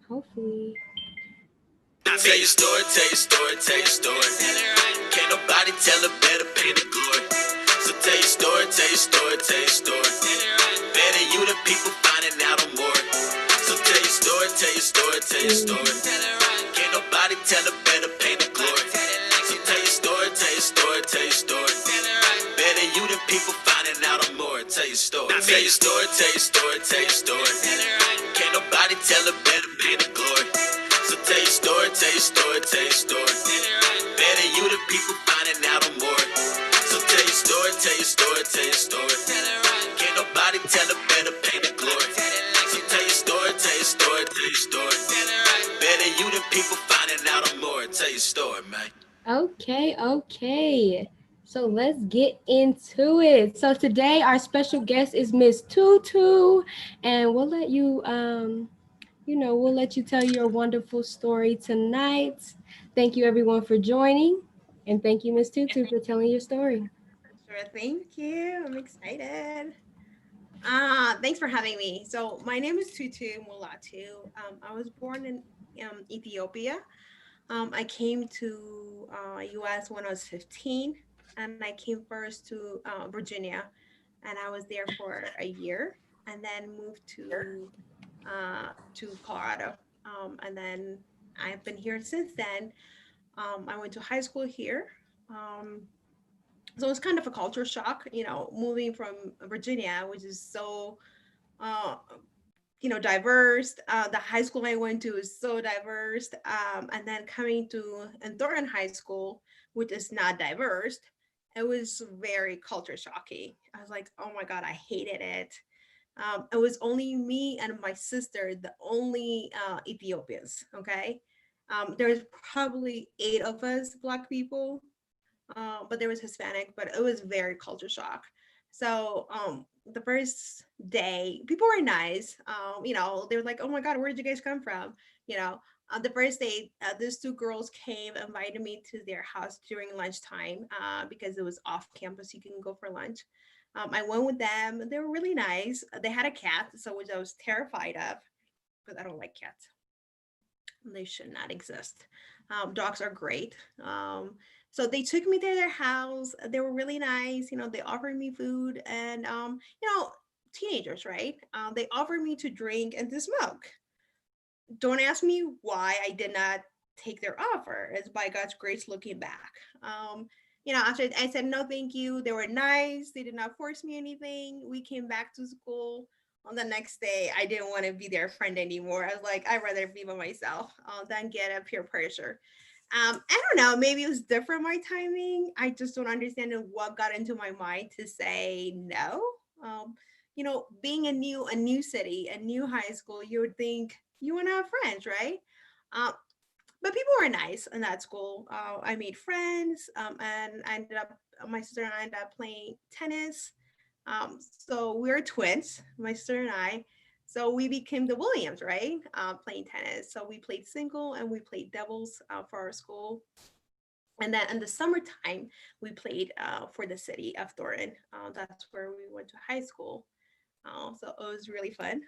Hopefully. Tell your story, tell your story, tell your story. Can't nobody tell a better pain of glory. So tell your story, tell your story, tell your story. Better you than people finding out on more. So tell your story, tell your story, tell your story. Can't nobody tell a better pain of glory. So tell your story, tell your story, tell your story. Better you than people finding out on more. Tell your story, tell your story, tell your story, tell your story. Can't nobody tell a better pain of glory. So tell your story, tell your story, tell your story. Better you than people finding out on more. So tell your story, tell your story, tell your story. Can't nobody tell a better pain of glory. So tell your story, tell your story, tell your story. Better you than people finding out on more. Tell your story, man. Okay. So let's get into it. So today our special guest is Ms.Tutu, and we'll let you we'll let you tell your wonderful story tonight. Thank you everyone for joining, and thank you Ms.Tutu for telling your story. Sure, thank you. I'm excited. Thanks for having me. So my name is Tutu Mulatu. I was born in Ethiopia. I came to U.S. when I was 15, and I came first to Virginia, and I was there for a year, and then moved to Colorado, and then I've been here since then. I went to high school here. Um, so it's kind of a culture shock, moving from Virginia, which is so uh, diverse. The high school I went to is so diverse. And then coming to Thornton High School, which is not diverse, it was very culture shocking. I was like, oh my God, I hated it. It was only me and my sister, the only Ethiopians. Okay. There's probably 8 of us, Black people, but there was Hispanic, but it was very culture shock. So the first day, people were nice. They were like, "Oh my God, where did you guys come from?" You know, the first day, these 2 girls came, invited me to their house during lunchtime because it was off campus. You can go for lunch. I went with them. They were really nice. They had a cat, so which I was terrified of because I don't like cats. They should not exist. Dogs are great. So they took me to their house. They were really nice. They offered me food and, teenagers, right? They offered me to drink and to smoke. Don't ask me why I did not take their offer. It's by God's grace looking back. After I said no, thank you. They were nice. They did not force me anything. We came back to school. On the next day, I didn't want to be their friend anymore. I was like, I'd rather be by myself than get a peer pressure. I don't know. Maybe it was different my timing. I just don't understand what got into my mind to say no. Being a new city, a new high school, you would think you want to have friends, right? Um, but people were nice in that school. I made friends, and I ended up. My sister and I ended up playing tennis. So we're twins, my sister and I. So we became the Williams, right? Playing tennis. So we played single and we played doubles for our school. And then in the summertime, we played for the city of Thornton. That's where we went to high school. So it was really fun.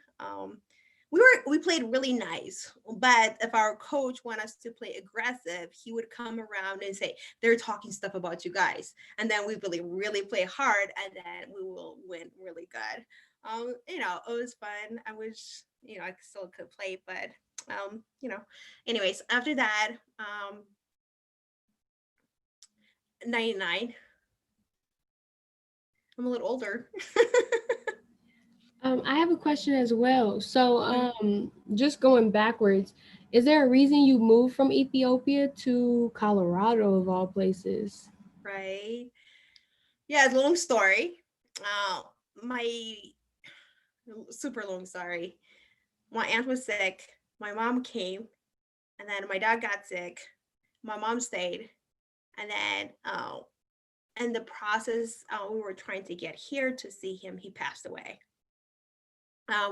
We played really nice, but if our coach want us to play aggressive, he would come around and say they're talking stuff about you guys, and then we really play hard, and then we will win really good. It was fun. I wish I still could play, but um, you know. Anyways, after that, 99. I'm a little older. I have a question as well. So, just going backwards, is there a reason you moved from Ethiopia to Colorado of all places? Right. Yeah, it's a long story. Uh, my super long story. My aunt was sick. My mom came, and then my dad got sick. My mom stayed, and then in the process, we were trying to get here to see him. He passed away.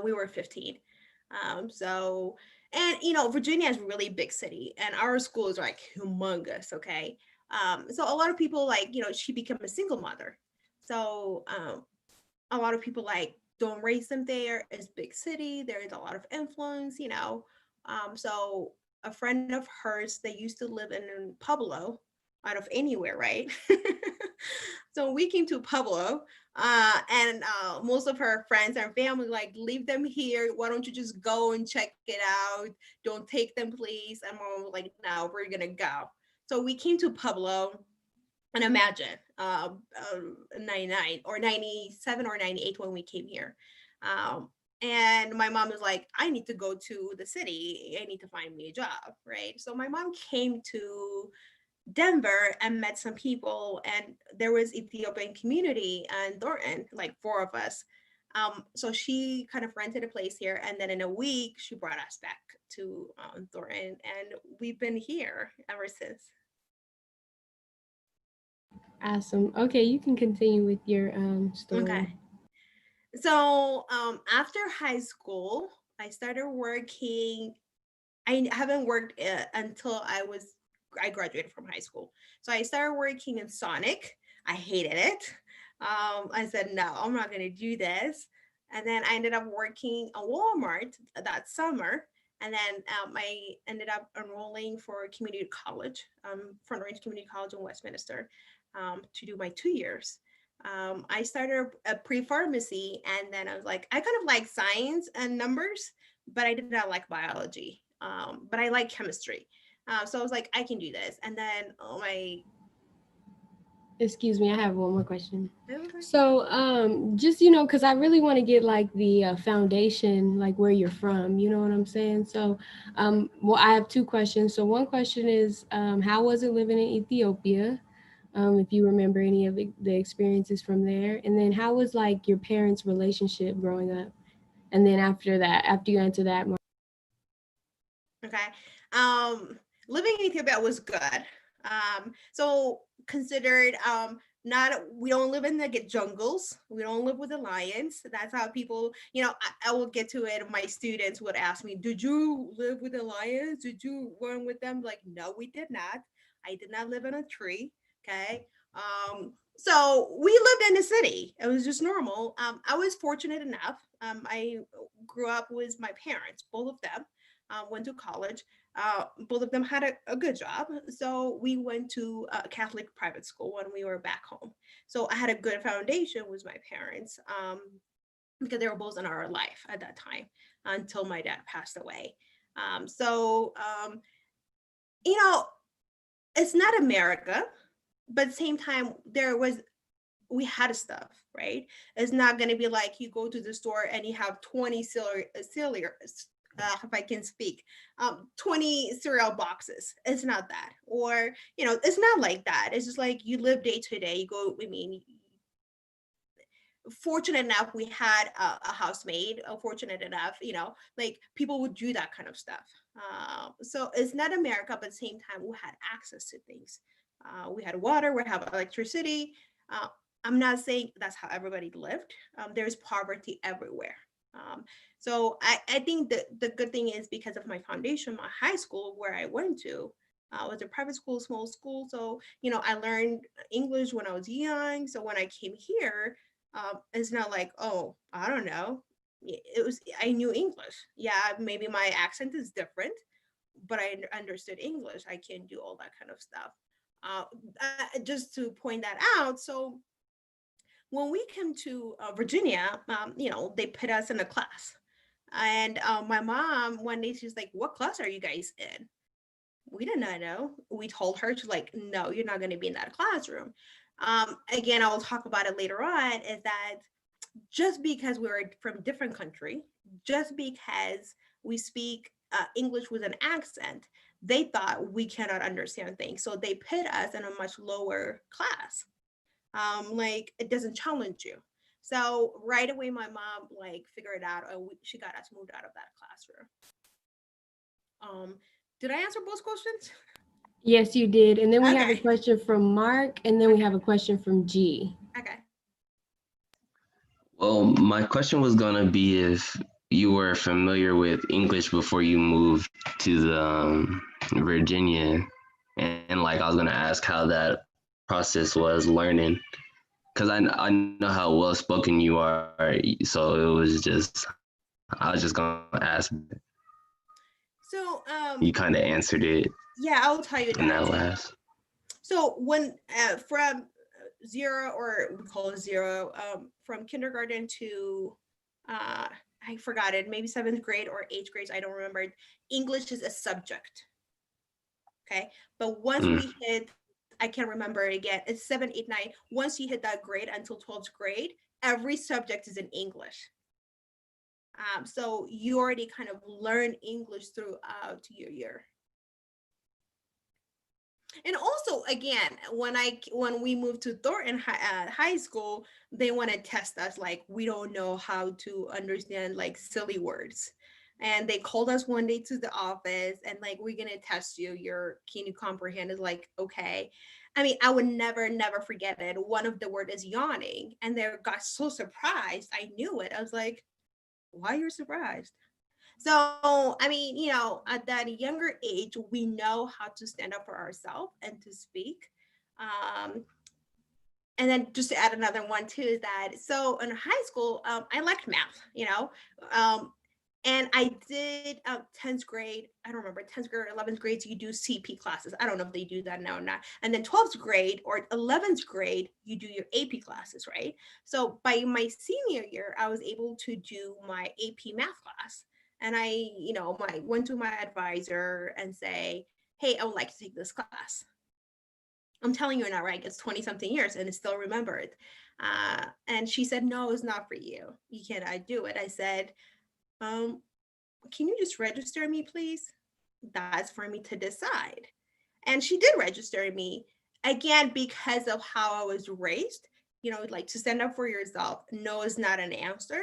We were 15. So, and Virginia is a really big city, and our school is like humongous. Okay. So a lot of people like, she became a single mother. So, a lot of people like don't raise them there. It's big city. There is a lot of influence. So a friend of hers, they used to live in Pueblo, out of anywhere, right? So we came to Pueblo, and most of her friends and family like, leave them here. Why don't you just go and check it out? Don't take them, please. And mom was like, no, we're gonna go. So we came to Pueblo, and imagine 99 or 97 or 98 when we came here. Um, and my mom was like, I need to go to the city. I need to find me a job, right? So my mom came to Denver and met some people, and there was Ethiopian community and Thornton, like four of us. So she kind of rented a place here, and then in a week she brought us back to Thornton, and we've been here ever since. Awesome. Okay, you can continue with your story. Okay. So after high school, I started working. I haven't worked until I graduated from high school. So I started working in Sonic. I hated it. I said, no, I'm not going to do this. And then I ended up working at Walmart that summer. And then I ended up enrolling for community college, Front Range Community College in Westminister, to do my 2 years. I started a pre-pharmacy, and then I was like, I kind of like science and numbers, but I did not like biology. But I like chemistry. So I was like, I can do this. And then Excuse me, I have one more question. okay. So, just because I really want to get like the foundation, like where you're from. You know what I'm saying? So, well, I have two questions. So, one question is, how was it living in Ethiopia? If you remember any of the experiences from there, and then how was like your parents' relationship growing up? And then after that, after you answer that, Okay. Um, Living in Ethiopia was good. So considered not we don't live in the jungles. We don't live with the lions. That's how people, I will get to it. My students would ask me, did you live with the lions? Did you run with them? Like, no, we did not. I did not live in a tree. Okay. So we lived in the city. It was just normal. I was fortunate enough. I grew up with my parents, both of them went to college. Both of them had a good job. So we went to a Catholic private school when we were back home. So I had a good foundation with my parents because they were both in our life at that time until my dad passed away. So, it's not America, but at the same time, we had stuff, right? It's not going to be like you go to the store and you have 20 if I can speak, 20 cereal boxes. It's not that. Or, it's not like that. It's just like you live day to day. You go, fortunate enough, we had a housemaid, fortunate enough, like people would do that kind of stuff. So it's not America, but at the same time, we had access to things. We had water, we have electricity. I'm not saying that's how everybody lived. There's poverty everywhere. So I think the good thing is because of my foundation, my high school where I went to was a private school, small school. So, I learned English when I was young. So when I came here, it's not like, oh, I don't know. I knew English. Yeah, maybe my accent is different, but I understood English. I can do all that kind of stuff. Just to point that out. So when we came to Virginia, they put us in a class. And my mom, one day, she's like, what class are you guys in? We did not know. We told her, she's like, no, you're not going to be in that classroom. Again, I will talk about it later on, is that just because we're from different country, just because we speak English with an accent, they thought we cannot understand things. So they put us in a much lower class. Like it doesn't challenge you. So right away, my mom like figured out, she got us moved out of that classroom. Did I answer both questions? yes, you did. And then we have a Okay. question from Mark, and then we have a question from G. Okay. Well, my question was gonna be if you were familiar with English before you moved to the Virginia, and like I was gonna ask how that process was learning, because I know how well spoken you are, so it was just I was just gonna ask. So You kind of answered it yeah, I'll tell you in that that. last. So when from zero, or we call it zero, from kindergarten to I forgot it, maybe seventh grade or eighth grade, I don't remember. English is a subject. Okay. But once we hit, I can't remember it again, it's 7, 8, 9. Once you hit that grade until 12th grade, every subject is in English. So you already kind of learn English throughout your year. And also, again, when we moved to Thornton high school, they want to test us, like we don't know how to understand like silly words. And they called us one day to the office and like, we're gonna test you. Can you comprehend? Is like, okay. I mean, I would never forget it. One of the word is yawning, and they got so surprised. I knew it. I was like, why you're surprised? So, I mean, at that younger age, we know how to stand up for ourselves and to speak. Um, and then just to add another one too is that, so in high school, I liked math, and I did 10th grade. I don't remember, 10th grade or 11th grades, you do CP classes. I don't know if they do that now or not. And then 12th grade or 11th grade, you do your AP classes, right? So by my senior year, I was able to do my AP math class. And I went to my advisor and say, hey, I would like to take this class. I'm telling you now, right? It's 20 something years and it's still remembered. And she said, no, it's not for you. You cannot do it. I said, can you just register me, please? That's for me to decide. And she did register me, again, because of how I was raised, like to stand up for yourself. No is not an answer.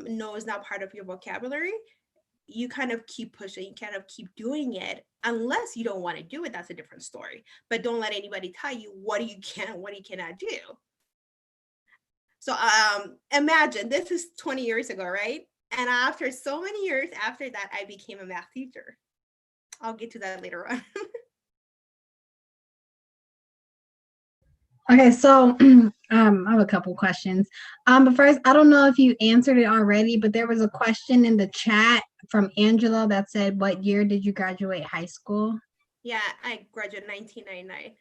No is not part of your vocabulary. You kind of keep pushing, you kind of keep doing it, unless you don't want to do it. That's a different story. But don't let anybody tell you what you can, what you cannot do. So imagine this is 20 years ago, right? And after so many years after that, I became a math teacher. I'll get to that later on. Okay, so I have a couple questions. But first, I don't know if you answered it already, but there was a question in the chat from Angela that said, "What year did you graduate high school?" Yeah, I graduated 1999.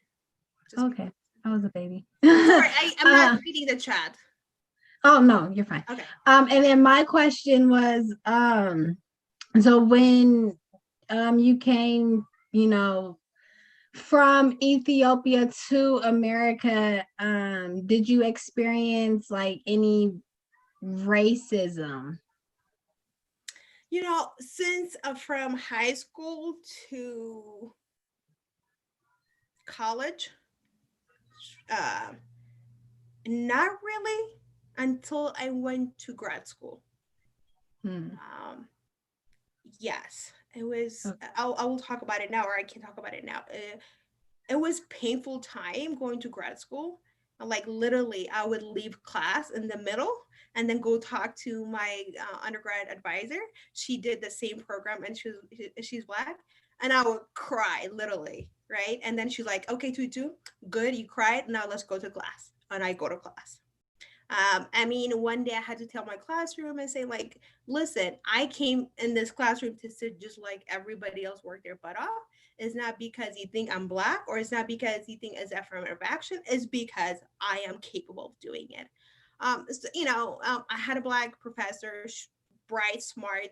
Okay, I was a baby. Sorry, I'm not reading the chat. Oh no, you're fine. Okay. And then my question was, so when you came, from Ethiopia to America, did you experience like any racism? Since from high school to college, not really until I went to grad school. Yes, it was. Okay. I will talk about it now, or I can talk about it now. It was painful time going to grad school. Like literally, I would leave class in the middle and then go talk to my undergrad advisor. She did the same program, and she's Black, and I would cry literally, right? And then she's like, "Okay, Tutu, good, you cried. Now let's go to class." And I go to class. I mean, one day I had to tell my classroom and say, like, listen, I came in this classroom to sit just like everybody else work their butt off. It's not because you think I'm Black, or it's not because you think it's affirmative action. It's because I am capable of doing it. I had a Black professor, bright, smart.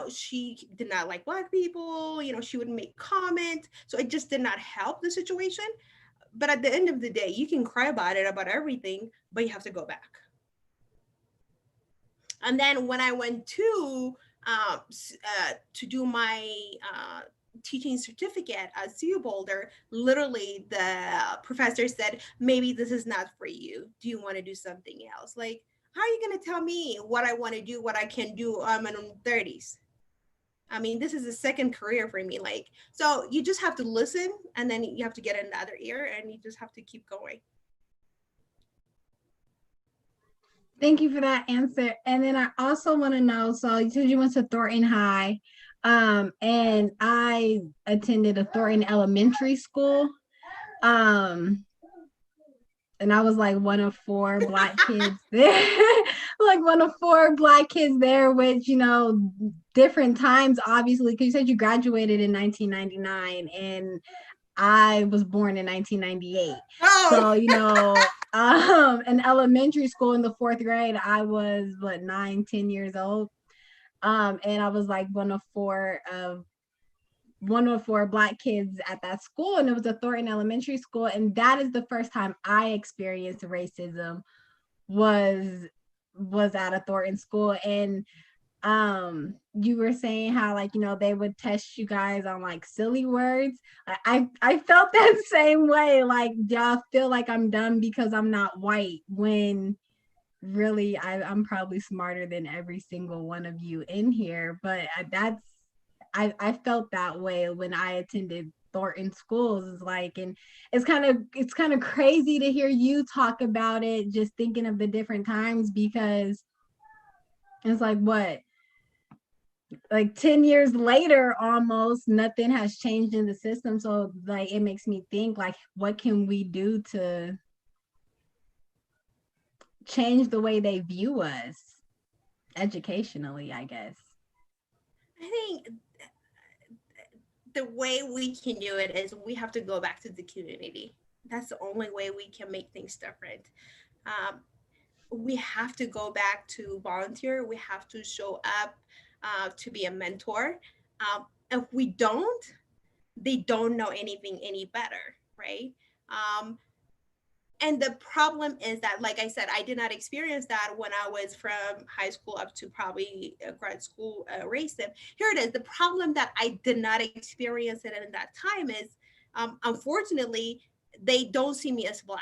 She did not like Black people. She would make comments. So it just did not help the situation. But at the end of the day, you can cry about it, about everything, but you have to go back. And then when I went to do my teaching certificate at CU Boulder, literally the professor said, maybe this is not for you. Do you want to do something else? Like, how are you going to tell me what I want to do, what I can do? I'm in my 30s. I mean, this is a second career for me. Like, so you just have to listen, and then you have to get another ear, and you just have to keep going. Thank you for that answer. And then I also want to know, so you said you went to Thornton High, and I attended a Thornton elementary school. And I was like one of 4 Black kids there. like one of four Black kids there, which, you know, different times, obviously, because you said you graduated in 1999 and I was born in 1998. Oh, So, you know, in elementary school in the fourth grade, I was what, 9, 10 years old. And I was like one of four Black kids at that school, and it was a Thornton Elementary School. And that is the first time I experienced racism was at a Thornton school. And you were saying how, like, you know, they would test you guys on like silly words. I felt that same way. Like, y'all feel like I'm dumb because I'm not white, when really I'm probably smarter than every single one of you in here. But I felt that way when I attended Thornton schools. Is like, and it's kind of crazy to hear you talk about it, just thinking of the different times, because it's like, what, like 10 years later, almost nothing has changed in the system. So like, it makes me think, like, what can we do to change the way they view us educationally, I guess. I think the way we can do it is we have to go back to the community. That's the only way we can make things different. We have to go back to volunteer. We have to show up to be a mentor. If we don't, they don't know anything any better, right? And the problem is that, like I said, I did not experience that when I was from high school up to probably grad school racism. Here it is. The problem that I did not experience it in that time is, unfortunately, they don't see me as Black.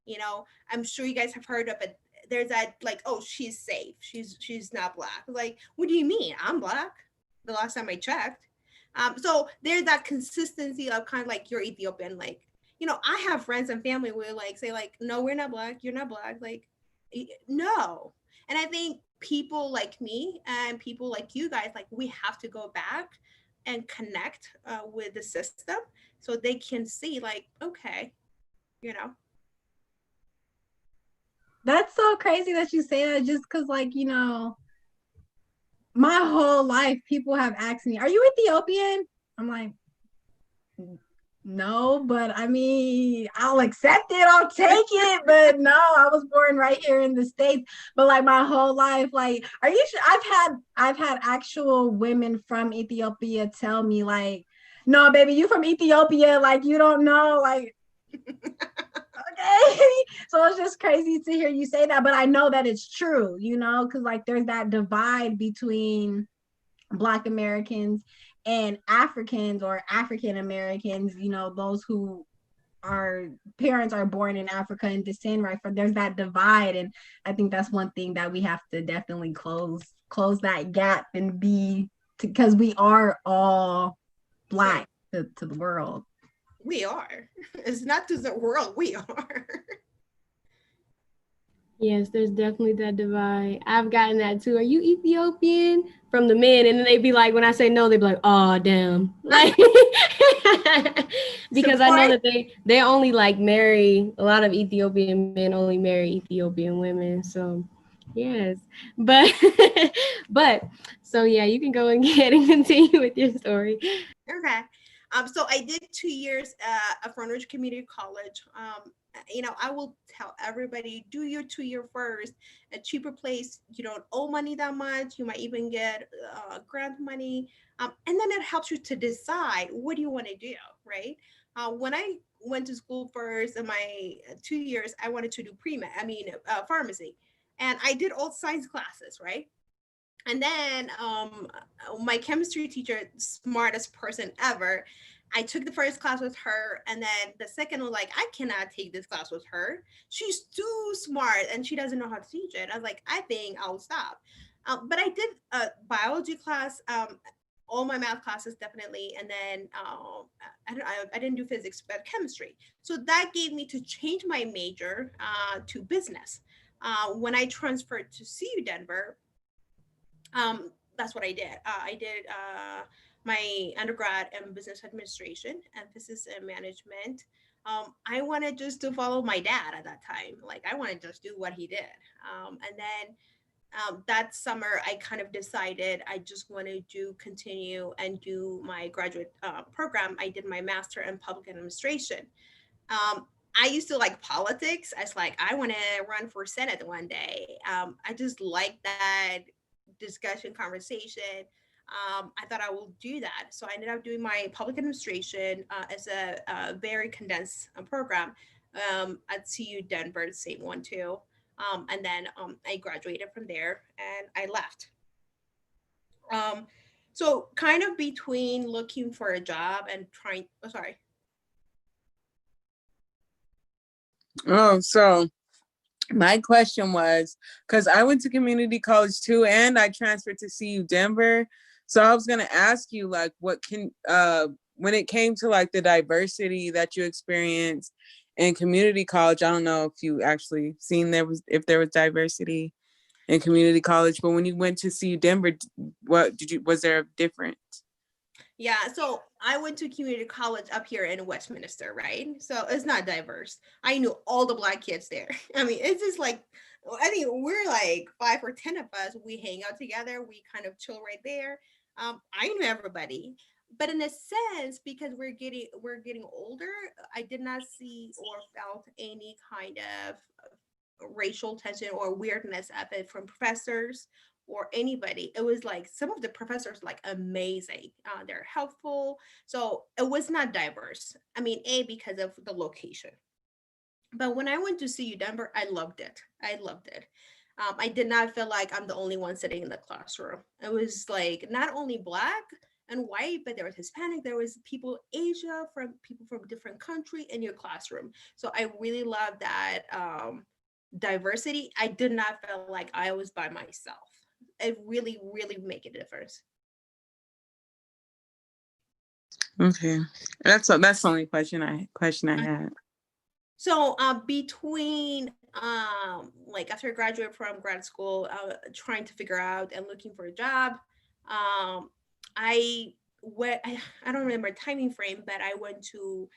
You know, I'm sure you guys have heard of it. There's that, like, oh, she's safe. She's not Black. Like, what do you mean? I'm Black. The last time I checked. So there's that consistency of kind of like, you're Ethiopian, like, you know, I have friends and family who like say like, no, we're not Black, you're not Black, like, no. And I think people like me and people like you guys, like, we have to go back and connect with the system so they can see, like, okay, you know. That's so crazy that you say that, just because, like, you know, my whole life people have asked me, are you Ethiopian? I'm like, no, but I mean, I'll accept it, I'll take it. But no, I was born right here in the States. But like, my whole life, like, are you sure? I've had actual women from Ethiopia tell me, like, no, baby, you from Ethiopia, like, you don't know, like, okay. So it's just crazy to hear you say that, but I know that it's true, you know, because like, there's that divide between Black Americans and Africans, or African Americans, you know, those who are parents are born in Africa and descend, right? For there's that divide. And I think that's one thing that we have to definitely close that gap, and be, because we are all Black to the world. We are. It's not to the world, we are. Yes, there's definitely that divide. I've gotten that too. Are you Ethiopian? From the men, and then they be like, when I say no, they be like, oh damn, like, because I know that they only like marry, a lot of Ethiopian men only marry Ethiopian women. So yes, but but so yeah, you can go ahead and continue with your story. Okay. So I did 2 years at Frontenac Community College. You know, I will tell everybody, do your 2 year first. A cheaper place, you don't owe money that much. You might even get grant money. And then it helps you to decide, what do you want to do, right? When I went to school first in my 2 years, I wanted to do pre-med, pharmacy. And I did all science classes, right? And then my chemistry teacher, smartest person ever, I took the first class with her, and then the second was like, I cannot take this class with her. She's too smart and she doesn't know how to teach it. I was like, I think I'll stop. But I did a biology class, all my math classes definitely, and then I didn't do physics, but chemistry. So that gave me to change my major to business. When I transferred to CU Denver, that's what I did. I did my undergrad in business administration, emphasis in management. I wanted just to follow my dad at that time. Like I wanted to just do what he did. And then that summer, I kind of decided I just wanted to continue and do my graduate program. I did my master in public administration. I used to like politics. I was like, I want to run for Senate one day. I just like that discussion conversation. I thought I will do that. So I ended up doing my public administration as a very condensed program at CU Denver, the same one too. And then I graduated from there and I left. Um, so kind of between looking for a job and trying, oh, sorry. Oh, so my question was, because I went to community college too, and I transferred to CU Denver. So I was gonna ask you, like, what can when it came to like the diversity that you experienced in community college, I don't know if you actually seen if there was diversity in community college, but when you went to CU Denver, was there a difference? Yeah, so I went to community college up here in Westminister, right? So it's not diverse. I knew all the Black kids there. I mean, it's just like, I think we're like 5 or 10 of us. We hang out together. We kind of chill right there. I knew everybody, but in a sense, because we're getting older, I did not see or felt any kind of racial tension or weirdness of it from professors or anybody. It was like some of the professors like amazing. They're helpful. So it was not diverse. I mean, because of the location. But when I went to CU Denver, I loved it. I loved it. I did not feel like I'm the only one sitting in the classroom. It was like not only Black and white, but there was Hispanic, there was Asia, from people from different country in your classroom. So I really love that diversity. I did not feel like I was by myself. It really, really make a difference. Okay, that's the only question I had. So between like after I graduated from grad school, trying to figure out and looking for a job, I went. I don't remember timing frame, but I went to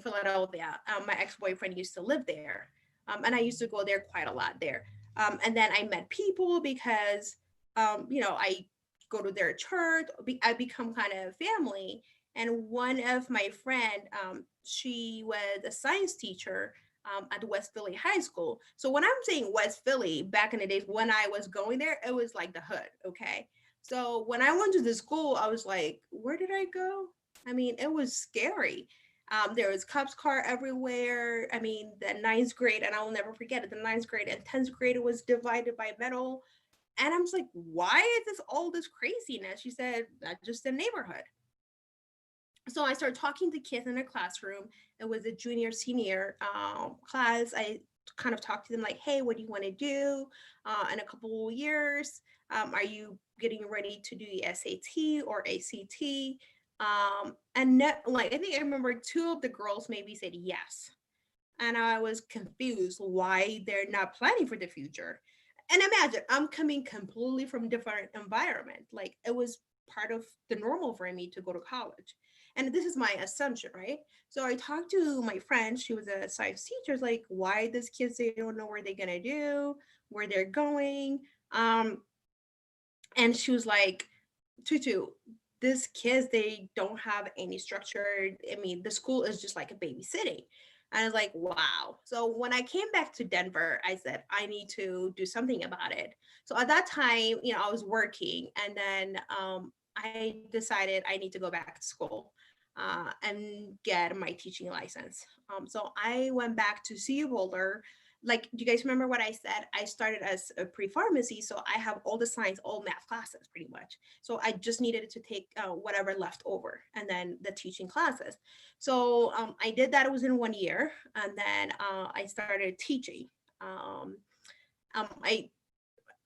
Philadelphia. My ex-boyfriend used to live there, and I used to go there quite a lot there. And then I met people because I go to their church. I become kind of family. And one of my friend, she was a science teacher at West Philly High School. So when I'm saying West Philly, back in the days when I was going there, it was like the hood, okay? So when I went to the school, I was like, where did I go? I mean, it was scary. There was cops car everywhere. I mean, the ninth grade, and I will never forget it, the ninth grade and 10th grade was divided by metal. And I was like, why is all this craziness? She said, that's just the neighborhood. So I started talking to kids in the classroom. It was a junior, senior class. I kind of talked to them like, hey, what do you want to do in a couple of years? Are you getting ready to do the SAT or ACT? Like, I think I remember 2 of the girls maybe said yes. And I was confused why they're not planning for the future. And imagine, I'm coming completely from a different environment. Like, it was part of the normal for me to go to college. And this is my assumption, right? So I talked to my friend, she was a science teacher, like, why these kids, they don't know where they're gonna do, where they're going. And she was like, Tutu, these kids, they don't have any structure. I mean, the school is just like a babysitting. And I was like, wow. So when I came back to Denver, I said, I need to do something about it. So at that time, I was working, and then I decided I need to go back to school and get my teaching license. So I went back to CU Boulder. Like, do you guys remember what I said? I started as a pre-pharmacy, so I have all the science, all math classes pretty much. So I just needed to take whatever left over, and then the teaching classes. So I did that. It was in 1 year, and then I started teaching. I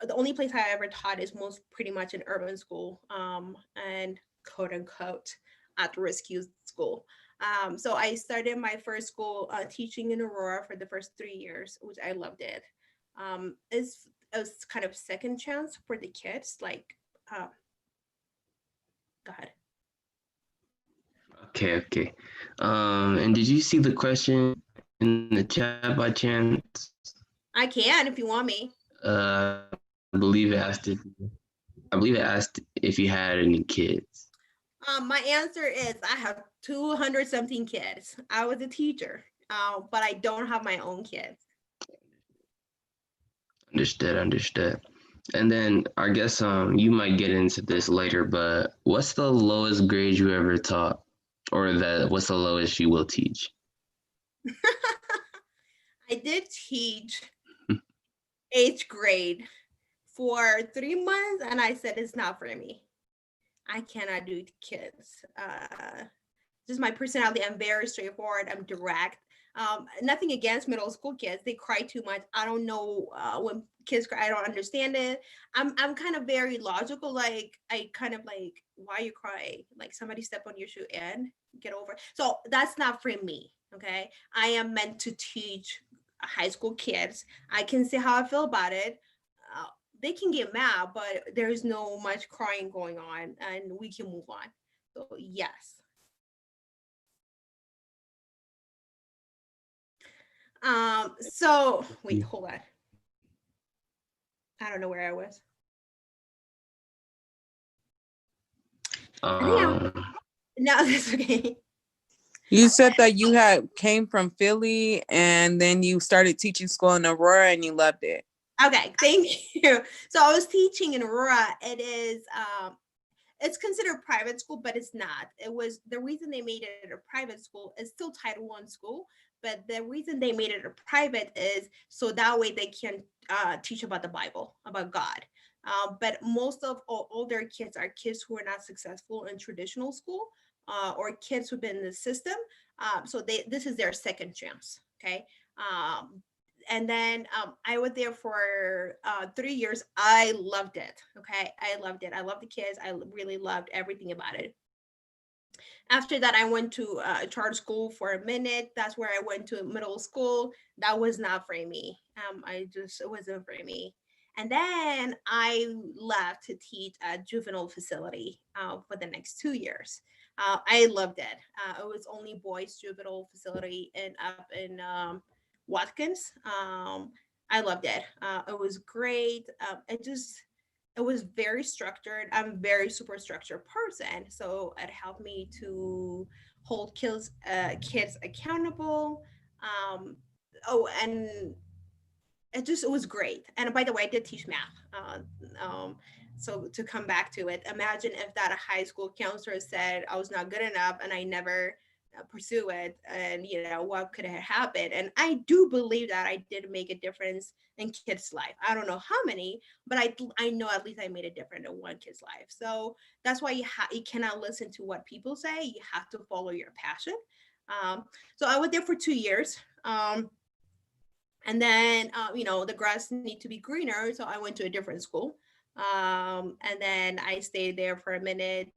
The only place I ever taught is most pretty much an urban school, and quote unquote at rescue school. So I started my first school teaching in Aurora for the first 3 years, which I loved it. It's a kind of second chance for the kids. Like, go ahead. Okay. And did you see the question in the chat by chance? I can if you want me. I believe it asked if you had any kids. My answer is I have 200 something kids. I was a teacher, but I don't have my own kids. Understood. And then I guess you might get into this later, but what's the lowest grade you ever taught, or what's the lowest you will teach? I did teach 8th grade for 3 months, and I said it's not for me. I cannot do kids. Just my personality. I'm very straightforward. I'm direct. Nothing against middle school kids. They cry too much. I don't know when kids cry. I don't understand it. I'm kind of very logical. Like I kind of like, why you cry? Like somebody step on your shoe and get over it. So that's not for me. Okay. I am meant to teach high school kids. I can see how I feel about it. They can get mad, but there's no much crying going on, and we can move on. So yes. So wait, hold on. I don't know where I was. No, that's okay. You said that you came from Philly and then you started teaching school in Aurora and you loved it. Okay, thank you. So I was teaching in Aurora. It is it's considered private school, but it's not. It was the reason they made it a private school. It's still Title I school, but the reason they made it a private is so that way they can teach about the Bible, about God. But most of all their kids are kids who are not successful in traditional school or kids who've been in the system. So this is their second chance. Okay. And then I was there for 3 years. I loved it. Okay. I loved it. I loved the kids. I really loved everything about it. After that, I went to a charter school for a minute. That's where I went to middle school. That was not for me. It wasn't for me. And then I left to teach a juvenile facility for the next 2 years. I loved it. It was only boys juvenile facility up in Watkins. I loved it. It was great. It was very structured. I'm a very super structured person, so it helped me to hold kids accountable. And it was great. And by the way, I did teach math. So to come back to it, imagine if that a high school counselor said I was not good enough and I never pursue it, and what could have happened. And I do believe that I did make a difference in kids' life. I don't know how many, but I know at least I made a difference in one kid's life. So that's why you cannot listen to what people say. You have to follow your passion. So I was there for 2 years. And then, the grass need to be greener. So I went to a different school. And then I stayed there for a minute.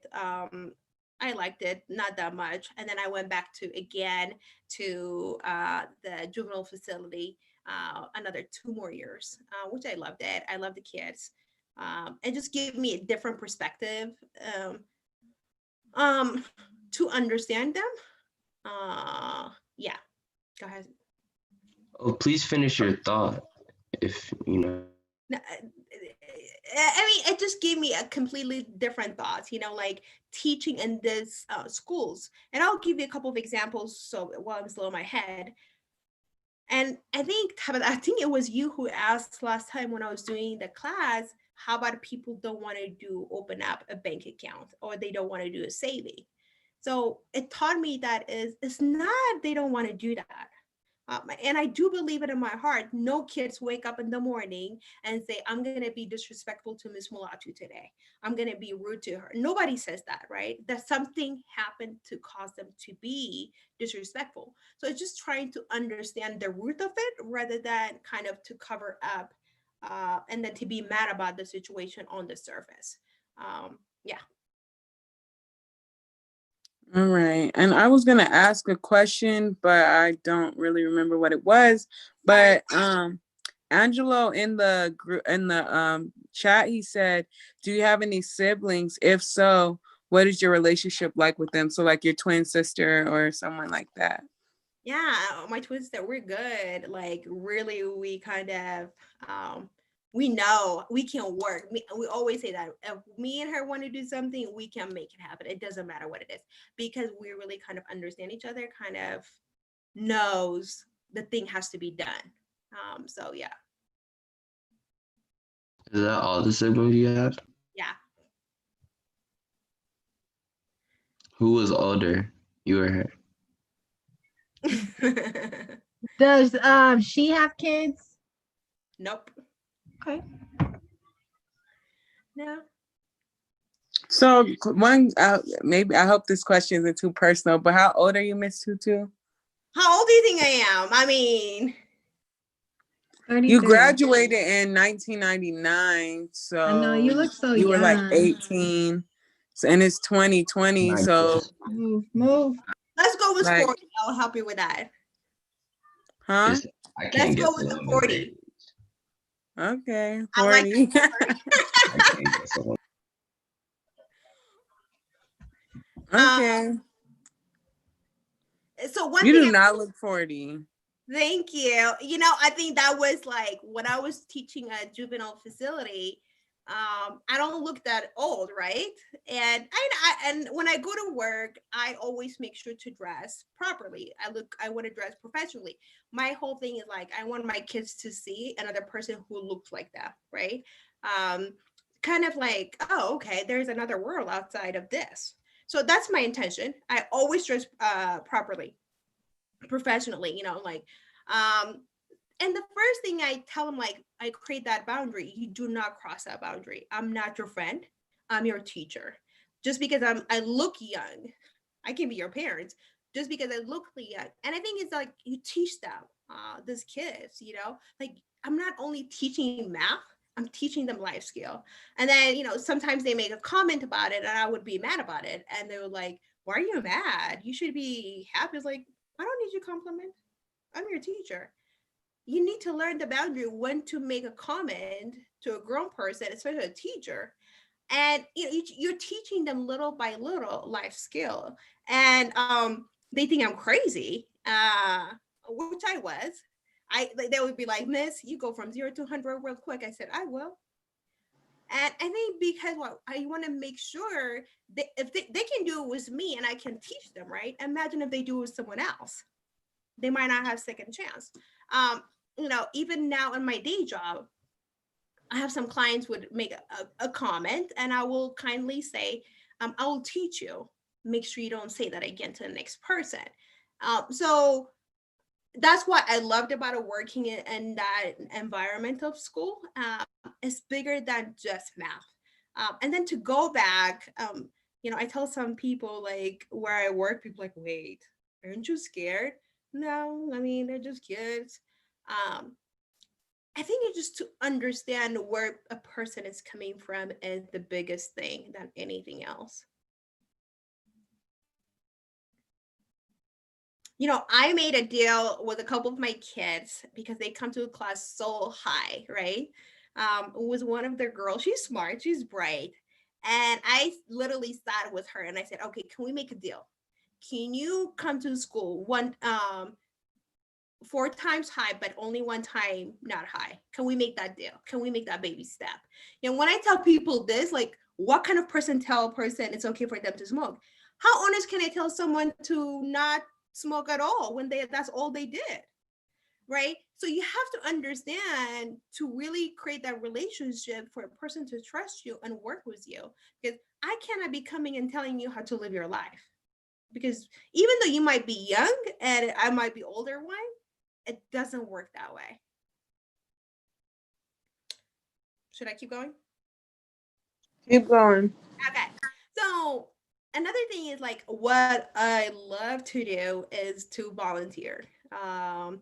I liked it, not that much. And then I went back to the juvenile facility another 2 more years, which I loved it. I love the kids. It just gave me a different perspective to understand them. Yeah, go ahead. Oh, please finish your thought. If you know. I mean, it just gave me a completely different thoughts, like teaching in this schools. And I'll give you a couple of examples so while I'm still in my head. And I think it was you who asked last time when I was doing the class, how about people don't want to open up a bank account or they don't want to do a saving? So it taught me that it's not they don't want to do that. And I do believe it in my heart. No kids wake up in the morning and say, I'm going to be disrespectful to Ms.Tutu today. I'm going to be rude to her. Nobody says that, right? That something happened to cause them to be disrespectful. So it's just trying to understand the root of it rather than kind of to cover up and then to be mad about the situation on the surface. Yeah. All right. And I was going to ask a question, but I don't really remember what it was. But Angelo in the chat, he said, do you have any siblings? If so, what is your relationship like with them? So like your twin sister or someone like that. Yeah, my twin sister, we're good. Like really, we kind of we know we can work. We always say that if me and her want to do something, we can make it happen. It doesn't matter what it is, because we really kind of understand each other, kind of knows the thing has to be done. So yeah. Is that all the siblings you have? Yeah. Who was older, you or her? Does she have kids? Nope. Okay. No. So one, maybe I hope this question isn't too personal, but how old are you, Ms.Tutu? How old do you think I am? I mean, 33. You graduated in 1999, so I know you look so you were like young. 18, so, and it's 2020, so Move. let's go with like, 40. I'll help you with that. huh? I Let's can't go guess with the someone 40. Okay, I like 40. I can't guess someone. Okay. So one You thing do not look 40. thank you. You know, I think that was like when I was teaching a juvenile facility. I don't look that old, right? And and when I go to work, I always make sure to dress properly. I want to dress professionally. My whole thing is like I want my kids to see another person who looks like that, right? Kind of like, oh, okay, there's another world outside of this. So that's my intention. I always dress properly, professionally, you know, like and the first thing I tell them, like, I create that boundary. You do not cross that boundary. I'm not your friend. I'm your teacher. Just because I look young, I can be your parents. Just because I look young, and I think it's like you teach them, these kids, you know, like I'm not only teaching math, I'm teaching them life skill. And then you know sometimes they make a comment about it, and I would be mad about it, and they were like, "Why are you mad? You should be happy." It's like I don't need your compliment. I'm your teacher. You need to learn the boundary when to make a comment to a grown person, especially a teacher. And you know, you're teaching them little by little life skill. And they think I'm crazy, which I was. They would be like, "Miss, you go from 0 to 100 real quick." I said, "I will." And I think because what I want to make sure that if they can do it with me and I can teach them, right? Imagine if they do it with someone else, they might not have second chance. Um, you know, even now in my day job, I have some clients would make a comment, and I will kindly say, I will teach you. Make sure you don't say that again to the next person. So that's what I loved about it, working in that environment of school. It's bigger than just math. And then to go back, you know, I tell some people like where I work, people like, wait, aren't you scared? No, I mean, they're just kids. Um, I think it's just to understand where a person is coming from is the biggest thing than anything else. You know, I made a deal with a couple of my kids because they come to a class so high, right? It was one of their girls. She's smart, she's bright. And I literally sat with her and I said, okay, can we make a deal? Can you come to school 4 times high, but only 1 time not high? Can we make that deal? Can we make that baby step? You know, when I tell people this, like, what kind of person tell a person it's okay for them to smoke? How honest can I tell someone to not smoke at all when that's all they did? Right? So you have to understand to really create that relationship for a person to trust you and work with you. Because I cannot be coming and telling you how to live your life. Because even though you might be young and I might be older one, it doesn't work that way. Should I keep going? Keep going. Okay. So another thing is like what I love to do is to volunteer. I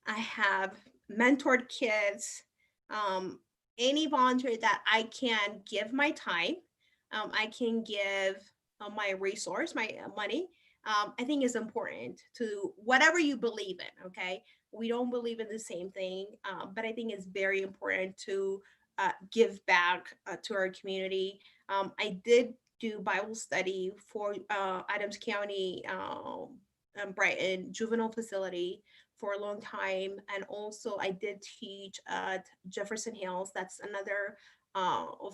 have mentored kids. Any volunteer that I can give my time, I can give my resource, my money. I think is important to whatever you believe in. Okay, we don't believe in the same thing, but I think it's very important to give back to our community. I did do Bible study for Adams County, Brighton juvenile facility for a long time, and also I did teach at Jefferson Hills. That's another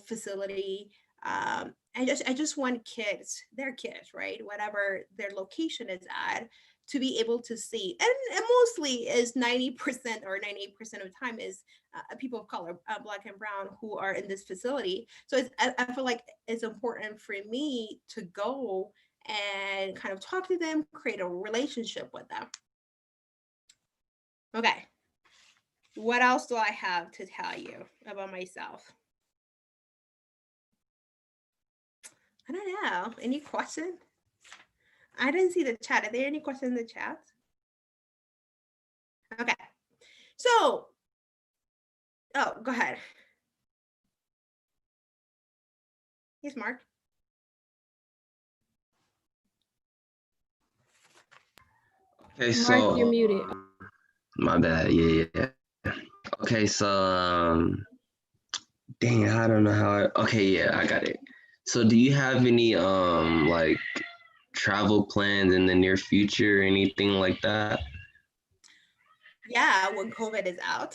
facility. I just want kids, their kids, right, whatever their location is at, to be able to see, and mostly is 90% or 98% of the time is people of color, Black and brown, who are in this facility. So I feel like it's important for me to go and kind of talk to them, create a relationship with them. Okay, what else do I have to tell you about myself? I don't know. Any questions? I didn't see the chat. Are there any questions in the chat? Okay. So, oh, go ahead. Yes, Mark. Okay, Mark, so you're muted. my bad. Yeah. Okay, so dang, I don't know how. Okay, yeah, I got it. So, do you have any like travel plans in the near future, anything like that? Yeah, when COVID is out.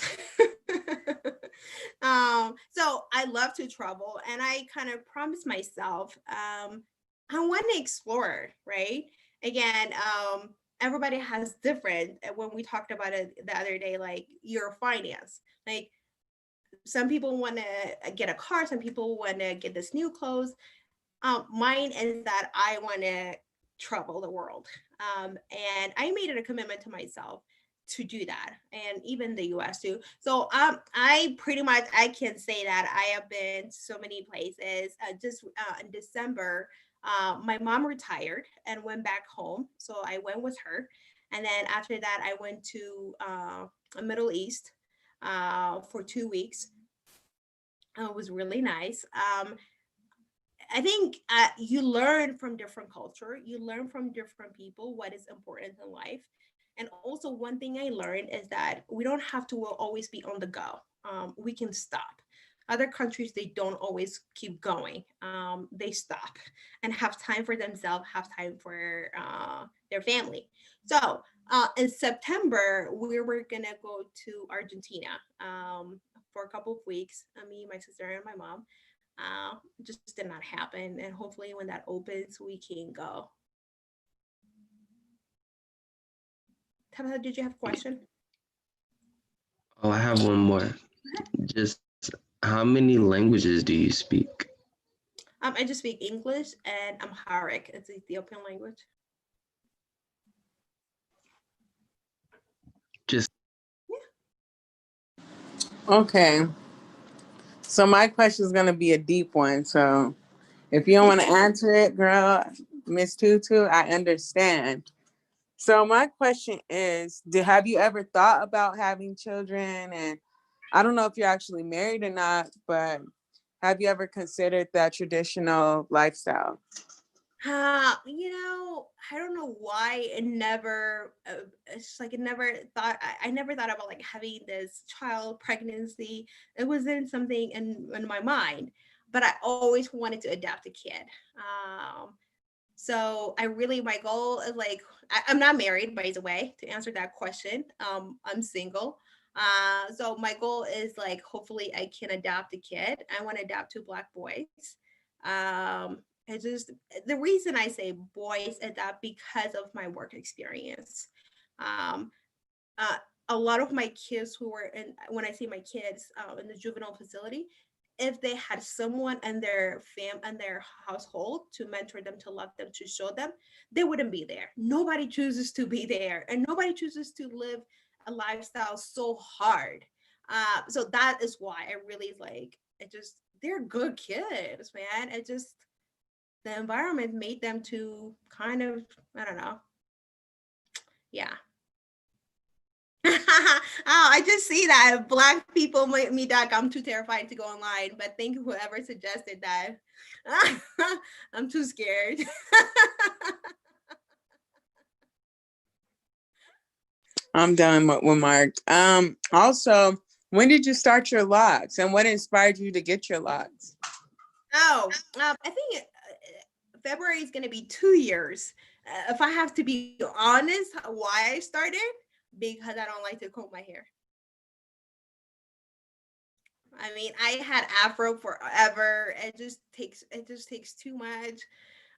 So I love to travel, and I kind of promised myself I want to explore, right? Again, everybody has different. When we talked about it the other day, like your finance, like some people want to get a car, some people want to get this new clothes. Mine is that I want to travel the world, and I made it a commitment to myself to do that, and even the US too. So I pretty much, I can say that I have been so many places. Just in December, my mom retired and went back home, so I went with her. And then after that, I went to the Middle East for 2 weeks. It was really nice. I think you learn from different culture, you learn from different people what is important in life. And also, one thing I learned is that we don't have to always be on the go. We can stop. Other countries, they don't always keep going. They stop and have time for themselves, have time for their family. So in September, we were gonna go to Argentina for a couple of weeks. Me, my sister, and my mom. Just did not happen, and hopefully when that opens, we can go. Tabitha, did you have a question? Oh, I have one more. Just how many languages do you speak? I just speak English and Amharic. It's Ethiopian language. Just Okay. So my question is going to be a deep one. So if you don't want to answer it, girl, Ms.Tutu, I understand. So my question is, have you ever thought about having children? And I don't know if you're actually married or not, but have you ever considered that traditional lifestyle? I don't know why it never, it's like it never thought, I never thought about like having this child pregnancy. It wasn't something in my mind, but I always wanted to adopt a kid. So my goal is like, I'm not married, by the way, to answer that question. I'm single. So my goal is like, hopefully I can adopt a kid. I want to adopt 2 Black boys. It's just, the reason I say boys is that because of my work experience. Um, a lot of my kids who were in, when I say my kids in the juvenile facility, if they had someone in their and their household to mentor them, to love them, to show them, they wouldn't be there. Nobody chooses to be there, and nobody chooses to live a lifestyle so hard. So that is why I really like it. Just, they're good kids, man. It just, the environment made them to kind of, I don't know. Yeah. Oh, I just see that Black people make me that I'm too terrified to go online, but thank you whoever suggested that. I'm too scared. I'm done with Mark. Also, when did you start your locks, and what inspired you to get your locks? I think February is going to be 2 years. If I have to be honest, why I started, because I don't like to comb my hair. I mean, I had Afro forever. It just takes too much.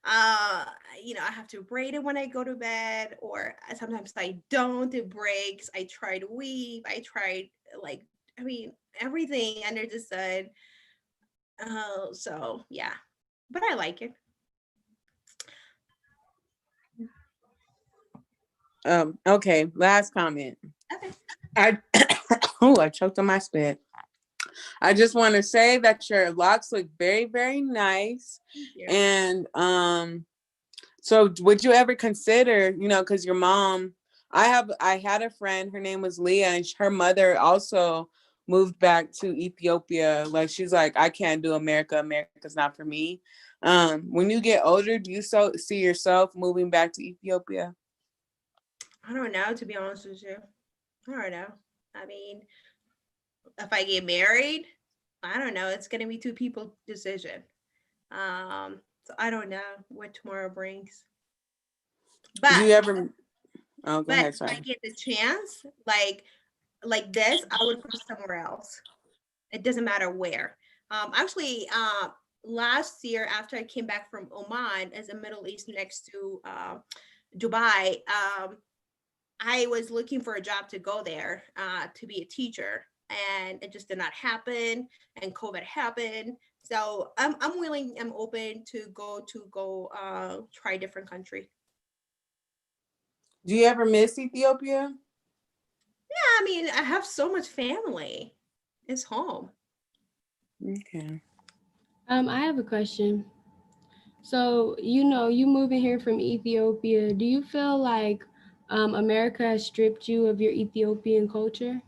Uh, I have to braid it when I go to bed, or sometimes I don't. It breaks. I tried weave. I tried like, I mean, everything under the sun. So yeah, but I like it. Okay, last comment. Okay. I I choked on my spit. I just want to say that your locks look very, very nice. Thank you. And so would you ever consider, because your mom, I had a friend, her name was Leah, and her mother also moved back to Ethiopia. Like, she's like, I can't do America. America's not for me. When you get older, do you see yourself moving back to Ethiopia? I don't know, to be honest with you. I don't know. I mean, if I get married, I don't know. It's gonna be two people decision. So I don't know what tomorrow brings. Do But you ever? Oh, go but ahead. if I Sorry. get the chance, like this, I would go somewhere else. It doesn't matter where. Actually, last year after I came back from Oman as a Middle East next to Dubai, I was looking for a job to go there to be a teacher, and it just did not happen. And COVID happened, so I'm willing. I'm open to go try a different country. Do you ever miss Ethiopia? Yeah, I mean, I have so much family. It's home. Okay. I have a question. So, you moving here from Ethiopia, do you feel like America has stripped you of your Ethiopian culture?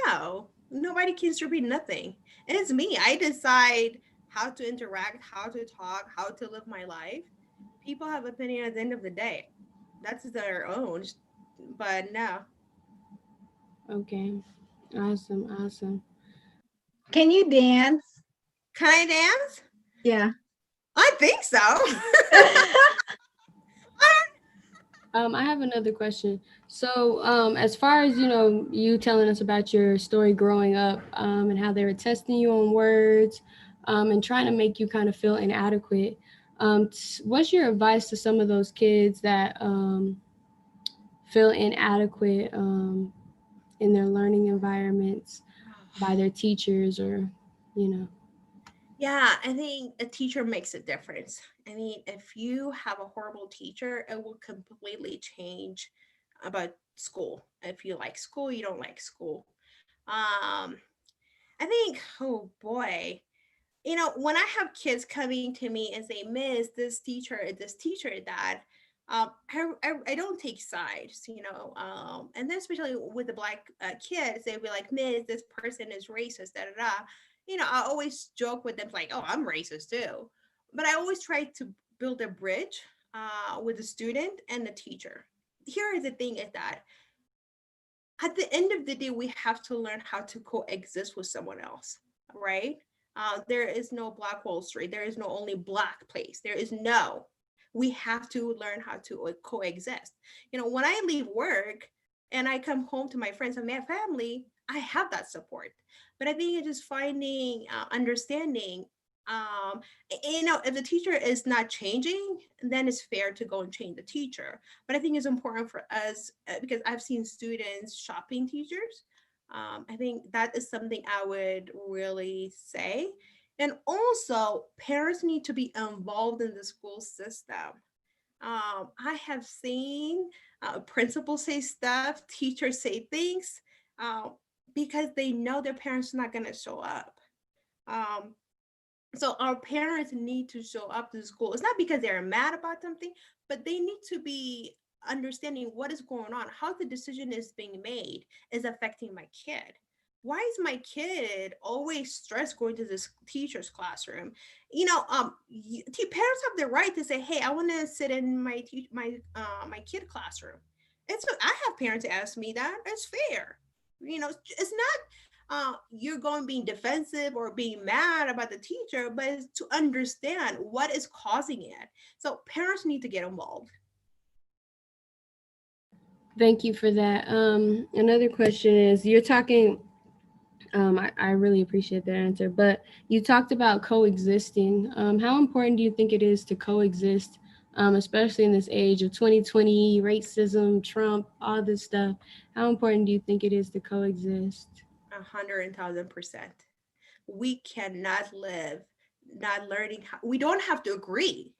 No, nobody can repeat nothing. And it's me. I decide how to interact, how to talk, how to live my life. People have opinion at the end of the day. That's their own. But no. Okay. Awesome. Awesome. Can you dance? Can I dance? Yeah. I think so. I have another question. So, as far as you telling us about your story growing up, and how they were testing you on words, and trying to make you kind of feel inadequate, what's your advice to some of those kids that feel inadequate in their learning environments by their teachers, or you know? Yeah, I think a teacher makes a difference. I mean, if you have a horrible teacher, it will completely change about school. If you like school, you don't like school. Um, I think, oh boy, when I have kids coming to me and say, Miss, this teacher, that, I don't take sides, and then especially with the black kids, they'll be like, Miss, this person is racist, da da da. I always joke with them like, oh, I'm racist too. But I always try to build a bridge with the student and the teacher. Here is the thing is that at the end of the day, we have to learn how to coexist with someone else, right? There is no Black Wall Street. There is no only Black place. There is no. We have to learn how to coexist. When I leave work and I come home to my friends and my family, I have that support. But I think it's just finding understanding. If the teacher is not changing, then it's fair to go and change the teacher. But I think it's important for us because I've seen students shopping teachers. I think that is something I would really say. And also, parents need to be involved in the school system. I have seen principals say stuff, teachers say things uh, because they know their parents are not going to show up. Um, so our parents need to show up to school. It's not because they're mad about something, but they need to be understanding what is going on, how the decision is being made is affecting my kid. Why is my kid always stressed going to this teacher's classroom? Parents have the right to say, "Hey, I want to sit in my kid classroom." I have parents ask me that. It's fair. It's not you're going being defensive or being mad about the teacher, but it's to understand what is causing it. So parents need to get involved. Thank you for that. Another question is, you're talking, I really appreciate that answer, but you talked about coexisting. How important do you think it is to coexist, especially in this age of 2020, racism, Trump, all this stuff? How important do you think it is to coexist? 100,000%. We cannot live not learning how, we don't have to agree,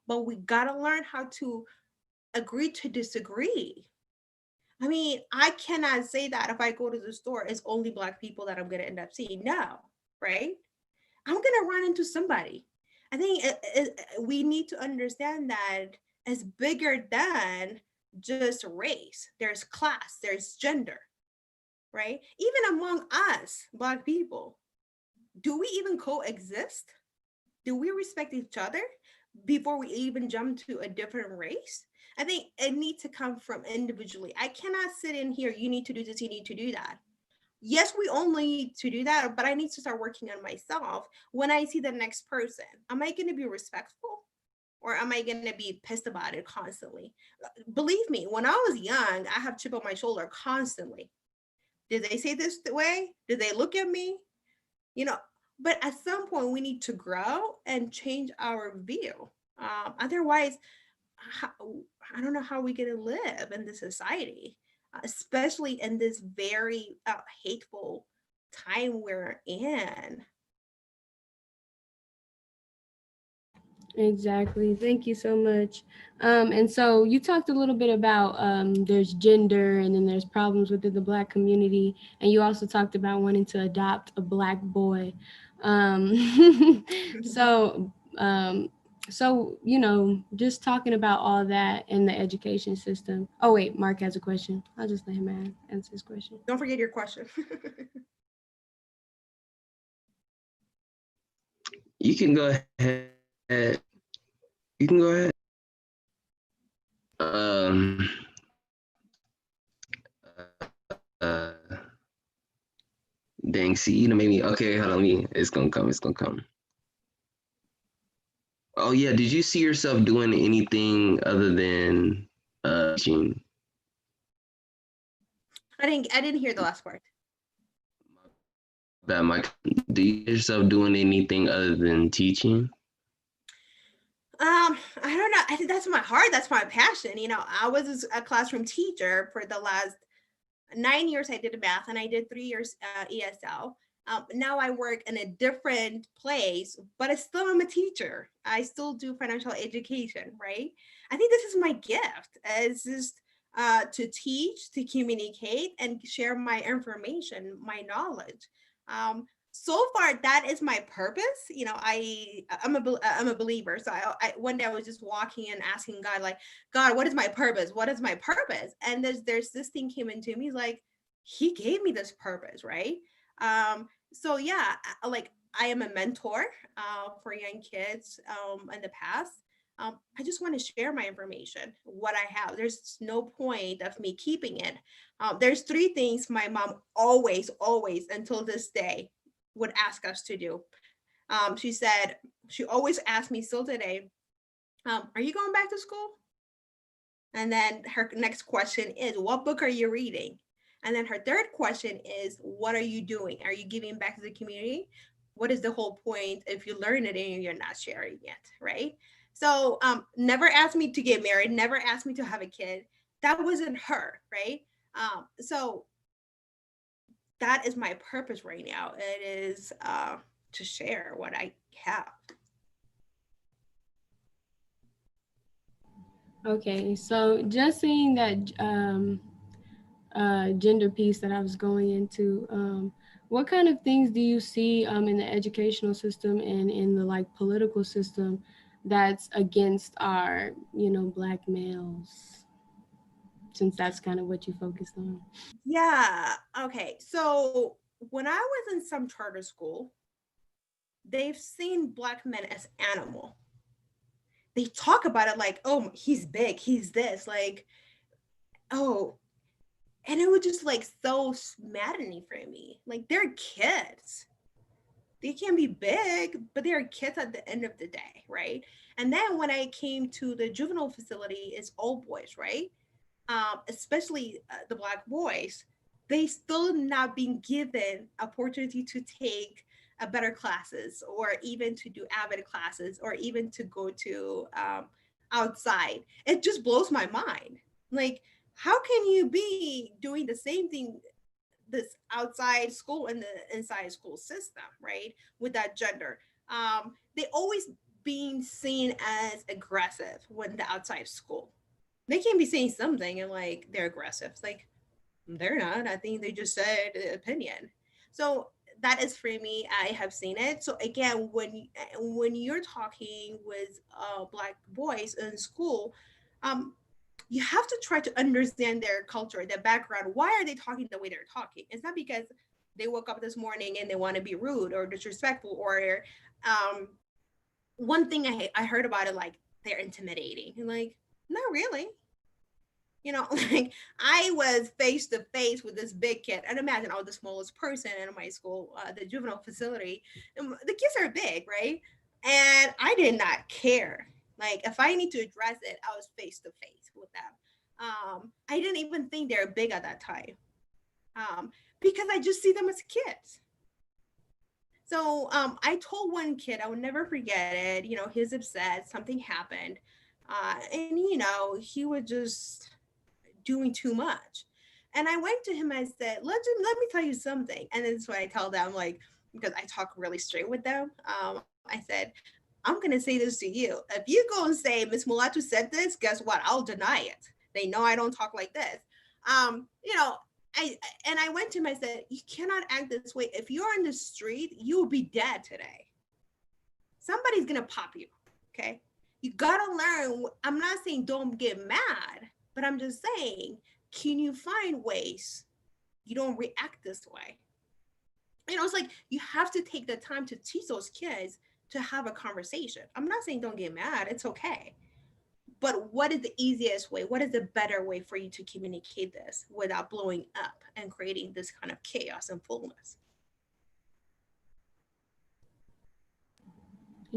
but we gotta learn how to agree to disagree. I mean, I cannot say that if I go to the store, it's only Black people that I'm going to end up seeing. No, right? I'm going to run into somebody. I think we need to understand that it's bigger than just race. There's class, there's gender, right? Even among us, Black people, do we even coexist? Do we respect each other before we even jump to a different race? I think it needs to come from individually. I cannot sit in here, you need to do this, you need to do that. Yes, we only need to do that, but I need to start working on myself. When I see the next person, am I going to be respectful? Or am I going to be pissed about it constantly? Believe me, when I was young, I have chip on my shoulder constantly. Did they say this way? Did they look at me? You know, but at some point we need to grow and change our view. Otherwise, I don't know how we're going to live in this society, especially in this very hateful time we're in. Exactly. Thank you so much. And so you talked a little bit about there's gender and then there's problems within the Black community. And you also talked about wanting to adopt a Black boy. So, just talking about all that in the education system. Oh, wait, Mark has a question. I'll just let him answer his question. Don't forget your question. You can go ahead. You can go ahead. Um, uh, Dang, see, you know, maybe, okay, hold on, it's gonna come, it's gonna come. Oh yeah, did you see yourself doing anything other than teaching? I didn't hear the last part. That Mike, do you see yourself doing anything other than teaching? I don't know. I think that's my heart. That's my passion. You know, I was a classroom teacher for the last 9 years. I did math and I did 3 years ESL. Now I work in a different place, but I still am a teacher. I still do financial education, right? I think this is my gift. It's just to teach, to communicate, and share my information, my knowledge. So far, that is my purpose. You know, I'm a believer. So I one day I was just walking and asking God, like, God, what is my purpose? What is my purpose? And there's this thing came into me, like, He gave me this purpose, right? So yeah, like I am a mentor for young kids in the past. I just want to share my information, what I have. There's no point of me keeping it. There's three things my mom always, until this day, would ask us to do. She always asked me still today, are you going back to school? And then her next question is, what book are you reading? And then her third question is, what are you doing? Are you giving back to the community? What is the whole point if you learn it and you're not sharing it, right? So never asked me to get married, never asked me to have a kid. That wasn't her, right? So that is my purpose right now. It is to share what I have. Okay, so just seeing that gender piece that I was going into, what kind of things do you see in the educational system and in the like political system that's against our, Black males? Since that's kind of what you focused on. Yeah. Okay. So when I was in some charter school, they've seen Black men as animal. They talk about it like, oh, he's big, he's this, like, oh, And it was just like so maddening for me. Like, they're kids. They can be big, but they're kids at the end of the day, right? And then when I came to the juvenile facility, it's all boys, right? Especially the Black boys, they still not being given opportunity to take better classes, or even to do avid classes, or even to go to outside. It just blows my mind. Like, how can you be doing the same thing, this outside school and the inside school system, right? With that gender. They always being seen as aggressive when the outside school. They can be saying something and like they're aggressive. It's like, they're not. I think they just said opinion. So that is for me. I have seen it. So again, when you're talking with Black boys in school, um, you have to try to understand their culture, their background. Why are they talking the way they're talking? It's not because they woke up this morning and they want to be rude or disrespectful, or um, one thing I heard about it, like they're intimidating. And like, not really. You know, like I was face to face with this big kid, and imagine I was the smallest person in my school, the juvenile facility. And the kids are big, right? And I did not care. Like if I need to address it, I was face to face with them. I didn't even think they're big at that time, because I just see them as kids. So I told one kid, I would never forget it. You know, he's upset, something happened, and you know he was just doing too much. And I went to him, I said, let me tell you something. And then so I tell them, like, because I talk really straight with them, I said, I'm going to say this to you. If you go and say, Miss Mulatu said this, guess what? I'll deny it. They know I don't talk like this. You know, and I went to him, I said, you cannot act this way. If you're on the street, you will be dead today. Somebody's going to pop you, okay? You got to learn. I'm not saying don't get mad, but I'm just saying, can you find ways you don't react this way? You know, it's like you have to take the time to teach those kids to have a conversation. I'm not saying don't get mad, it's okay. But what is the easiest way? What is the better way for you to communicate this without blowing up and creating this kind of chaos and fullness?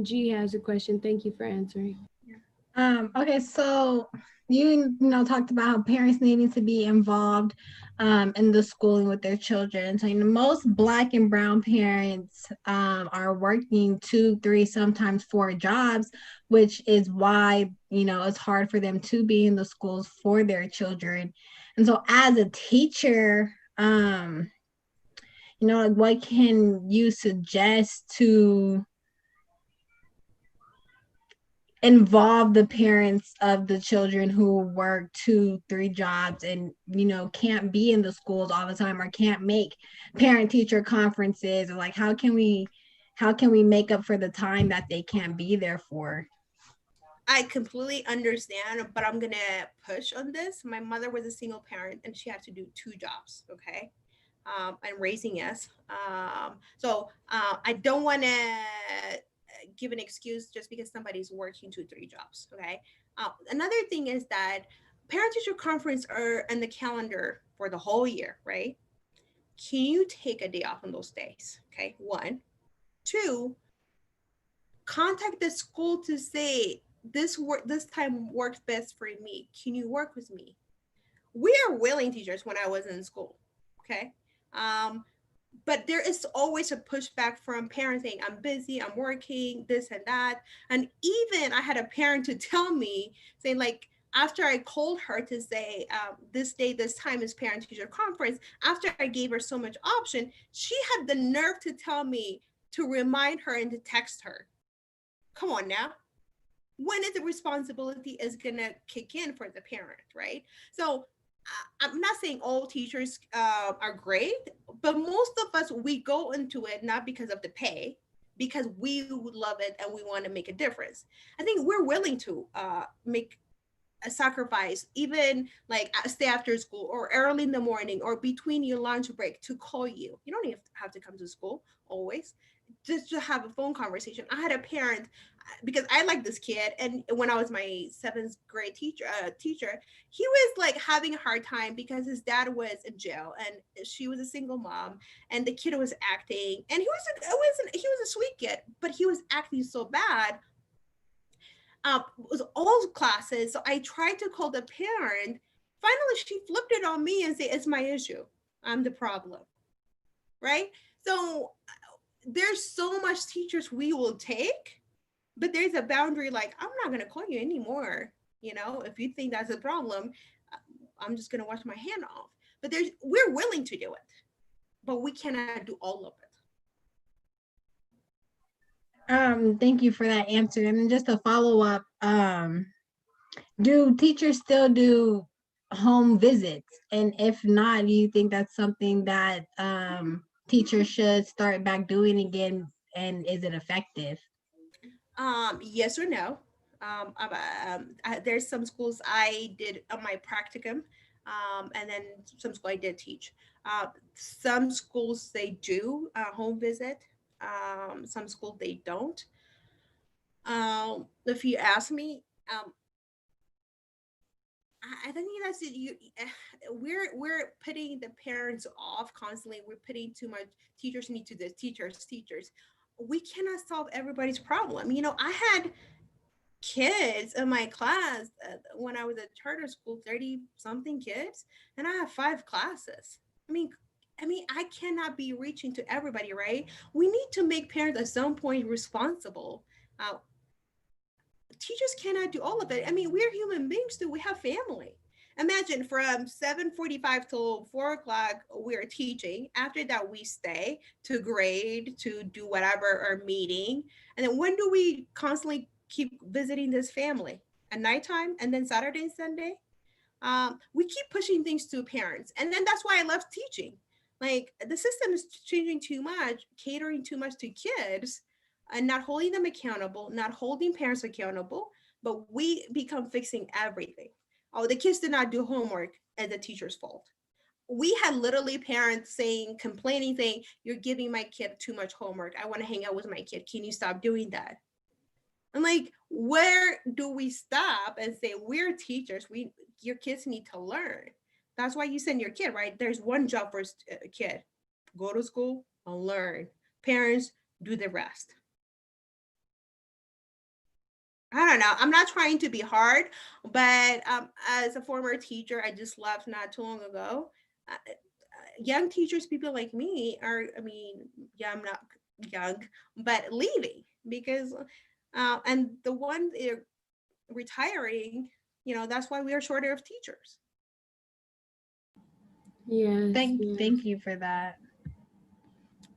G has a question. Thank you for answering. Okay, so you know talked about how parents needing to be involved in the schooling with their children. So most Black and brown parents are working 2, 3, sometimes 4 jobs, which is why it's hard for them to be in the schools for their children. And so as a teacher, like what can you suggest to involve the parents of the children who work 2, 3 jobs and can't be in the schools all the time, or can't make parent teacher conferences, or like how can we make up for the time that they can't be there for? I completely understand, but I'm gonna push on this. My mother was a single parent and she had to do 2 jobs, okay, and raising us. I don't want to give an excuse just because somebody's working 2, 3 jobs, okay. Another thing is that parent teacher conference are in the calendar for the whole year, right? Can you take a day off on those days? Okay, 1. 2, contact the school to say this time works best for me. Can you work with me? We are willing teachers when I was in school, okay. But there is always a pushback from parents saying, I'm busy, I'm working, this and that. And even I had a parent to tell me, saying like, after I called her to say, this day, this time is parent teacher conference, after I gave her so much option, she had the nerve to tell me to remind her and to text her. Come on now. When is the responsibility is gonna kick in for the parent, right? So I'm not saying all teachers are great, but most of us, we go into it not because of the pay, because we love it and we want to make a difference. I think we're willing to make a sacrifice, even like stay after school or early in the morning or between your lunch break to call you. You don't have to come to school always. just to have a phone conversation. I had a parent because I like this kid, and when I was my seventh grade teacher, he was like having a hard time because his dad was in jail and she was a single mom, and the kid was acting, and he was a sweet kid, but he was acting so bad. It was all classes, so I tried to call the parent. Finally, she flipped it on me and said, "It's my issue. I'm the problem." Right? So there's so much teachers we will take, but there's a boundary. Like, I'm not gonna call you anymore. If you think that's a problem, I'm just gonna wash my hand off. But we're willing to do it, but we cannot do all of it. Thank you for that answer. And just a follow up, do teachers still do home visits? And if not, do you think that's something that teachers should start back doing again? And is it effective? Yes or no. There's some schools I did on my practicum, and then some school I did teach. Some schools they do home visit. Some schools they don't. If you ask me, I think that's it. We're putting the parents off constantly. We're putting too much. Teachers need to this. Teachers. We cannot solve everybody's problem. I had kids in my class when I was at charter school, 30 something kids, and I have 5 classes. I cannot be reaching to everybody, right? We need to make parents at some point responsible. Uh, Teachers cannot do all of it. We're human beings too. We have family. Imagine from 7:45 till 4 o'clock, we're teaching. After that, we stay to grade, to do whatever our meeting. And then when do we constantly keep visiting this family? At nighttime, and then Saturday and Sunday. We keep pushing things to parents, and then that's why I love teaching. Like, the system is changing too much, catering too much to kids, and not holding them accountable, not holding parents accountable, but we become fixing everything. Oh, the kids did not do homework, and the teacher's fault. We had literally parents complaining, saying, "You're giving my kid too much homework. I want to hang out with my kid. Can you stop doing that?" And like, where do we stop and say, we're teachers, your kids need to learn? That's why you send your kid, right? There's one job for a kid: go to school and learn. Parents do the rest. I don't know. I'm not trying to be hard, but as a former teacher, I just left not too long ago. Young teachers, people like me, yeah, I'm not young, but leaving because, and the ones retiring, that's why we are shorter of teachers. Yes. Thank you for that.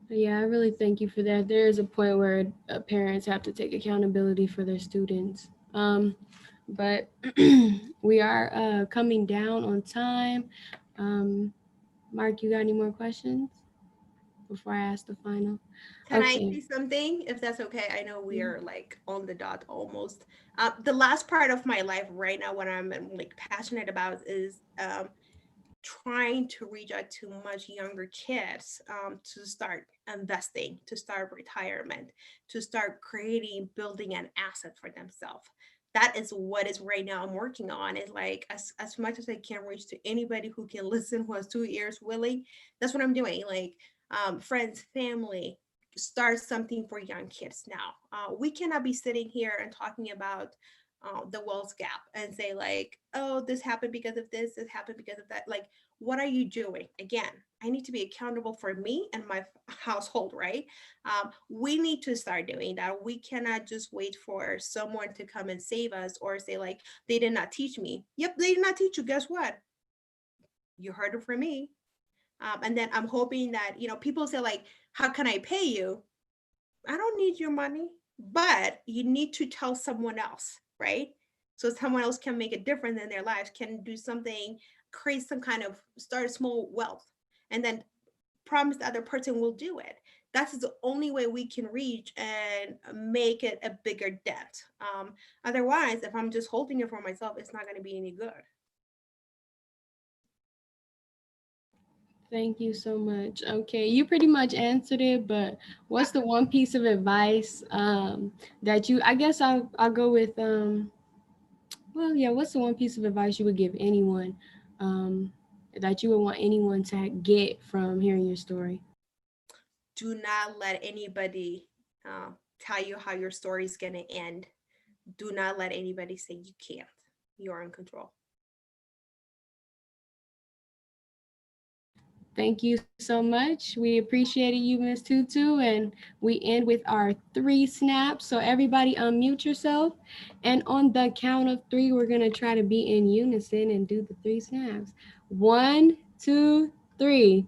Yeah, I really thank you for that. There is a point where parents have to take accountability for their students. But we are coming down on time. Mark, you got any more questions before I ask the final? Can I Okay. say something, if that's okay? I know we are like on the dot almost. The last part of my life right now, what I'm like passionate about is trying to reach out to much younger kids, to start investing, to start retirement, to start creating, building an asset for themselves. That is what is right now I'm working on. Is like, as much as I can reach to anybody who can listen, who has 2 ears willing. That's what I'm doing. Like, friends, family, start something for young kids now. We cannot be sitting here and talking about the wealth gap and say like, oh, this happened because of this happened because of that. Like, what are you doing? Again, I need to be accountable for me and my household, right? We need to start doing that. We cannot just wait for someone to come and save us, or say like, they did not teach me. Yep, they did not teach you. Guess what? You heard it from me. And then I'm hoping that, people say like, how can I pay you? I don't need your money, but you need to tell someone else, right? So someone else can make a difference in their lives, can do something, create some kind of, start a small wealth, and then promise the other person will do it. That's the only way we can reach and make it a bigger dent. Otherwise, if I'm just holding it for myself, it's not going to be any good. Thank you so much. Okay, you pretty much answered it, but what's the one piece of advice that you? I guess I'll go with well, yeah. What's the one piece of advice you would give anyone that you would want anyone to get from hearing your story? Do not let anybody tell you how your story is going to end. Do not let anybody say you can't. You're in control. Thank you so much. We appreciated you, Ms.Tutu. And we end with our 3 snaps. So everybody unmute yourself. And on the count of 3, we're going to try to be in unison and do the 3 snaps. 1, 2, 3.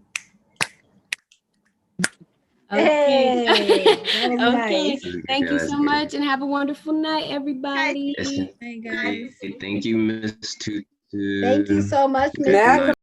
Okay. Hey, that was Okay. nice. Thank you so much and have a wonderful night, everybody. Hey, guys. Thank you, Ms. Tutu. Thank you so much, Miss Now Tutu.